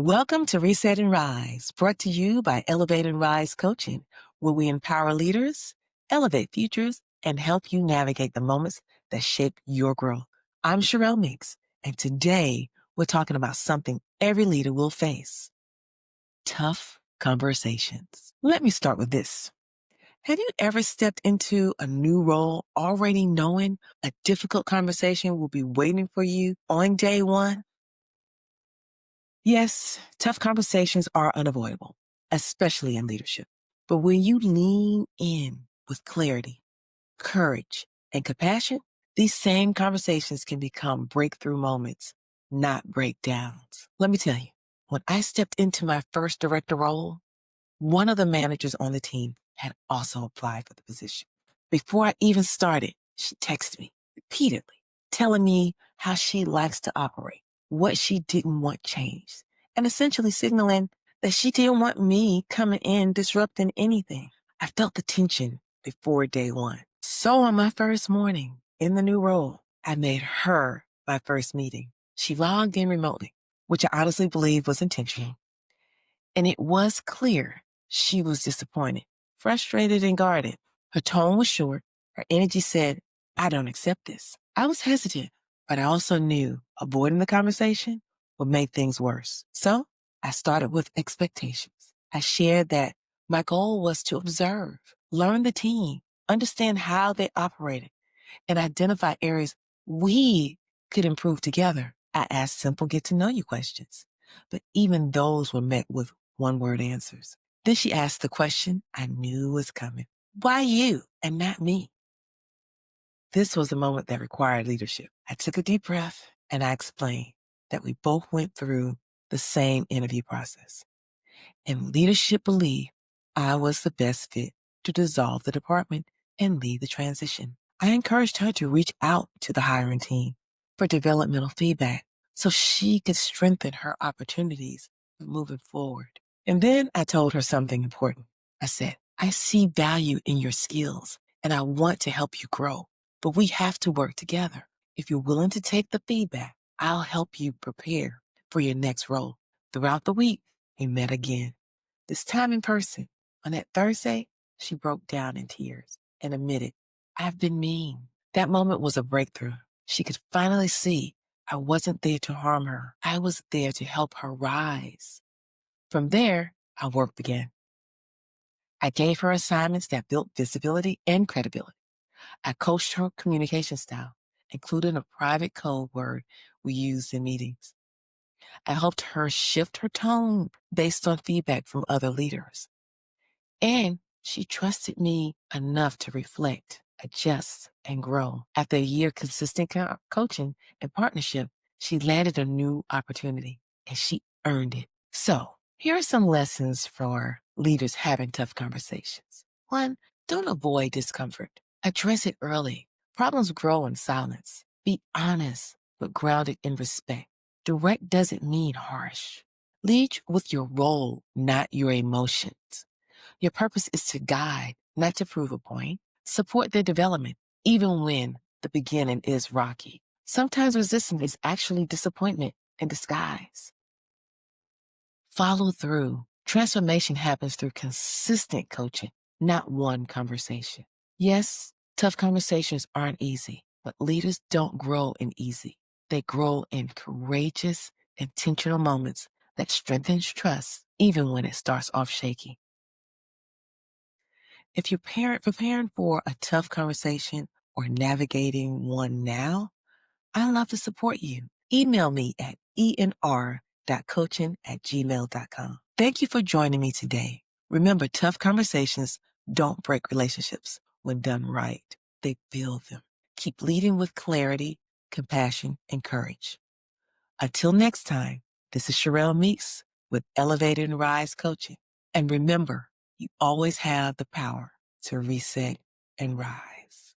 Welcome to Reset and Rise, brought to you by Elevate and Rise Coaching, where we empower leaders, elevate futures, and help you navigate the moments that shape your growth. I'm Shirrell Meeks, and today we're talking about something every leader will face: tough conversations. Let me start with this. Have you ever stepped into a new role already knowing a difficult conversation will be waiting for you on day one? Yes, tough conversations are unavoidable, especially in leadership. But when you lean in with clarity, courage, and compassion, these same conversations can become breakthrough moments, not breakdowns. Let me tell you, when I stepped into my first director role, one of the managers on the team had also applied for the position. Before I even started, she texted me repeatedly, telling me how she likes to operate, what she didn't want changed, and essentially signaling that she didn't want me coming in disrupting anything. I felt the tension before day one. So on my first morning in the new role, I made her my first meeting. She logged in remotely, which I honestly believe was intentional. And it was clear she was disappointed, frustrated, and guarded. Her tone was short. Her energy said, "I don't accept this." I was hesitant, but I also knew avoiding the conversation would make things worse. So I started with expectations. I shared that my goal was to observe, learn the team, understand how they operated, and identify areas we could improve together. I asked simple get to know you questions, but even those were met with one-word answers. Then she asked the question I knew was coming. Why you and not me? This was a moment that required leadership. I took a deep breath and I explained that we both went through the same interview process. And leadership believed I was the best fit to dissolve the department and lead the transition. I encouraged her to reach out to the hiring team for developmental feedback so she could strengthen her opportunities moving forward. And then I told her something important. I said, I see value in your skills and I want to help you grow, but we have to work together. If you're willing to take the feedback, I'll help you prepare for your next role. Throughout the week, we met again. This time in person. On that Thursday, she broke down in tears and admitted, I've been mean. That moment was a breakthrough. She could finally see I wasn't there to harm her. I was there to help her rise. From there, our work began. I gave her assignments that built visibility and credibility. I coached her communication style, including a private code word we used in meetings. I helped her shift her tone based on feedback from other leaders. And she trusted me enough to reflect, adjust, and grow. After a year of consistent coaching and partnership, she landed a new opportunity and she earned it. So here are some lessons for leaders having tough conversations. 1, don't avoid discomfort. Address it early. Problems grow in silence. Be honest, but grounded in respect. Direct doesn't mean harsh. Lead with your role, not your emotions. Your purpose is to guide, not to prove a point. Support their development, even when the beginning is rocky. Sometimes resistance is actually disappointment in disguise. Follow through. Transformation happens through consistent coaching, not one conversation. Yes, tough conversations aren't easy, but leaders don't grow in easy. They grow in courageous, intentional moments that strengthens trust, even when it starts off shaky. If you're preparing for a tough conversation or navigating one now, I'd love to support you. Email me at enr.coaching@gmail.com. Thank you for joining me today. Remember, tough conversations don't break relationships. When done right, they build them. Keep leading with clarity, compassion, and courage. Until next time, this is Shirrell Meeks with Elevate and Rise Coaching. And remember, you always have the power to reset and rise.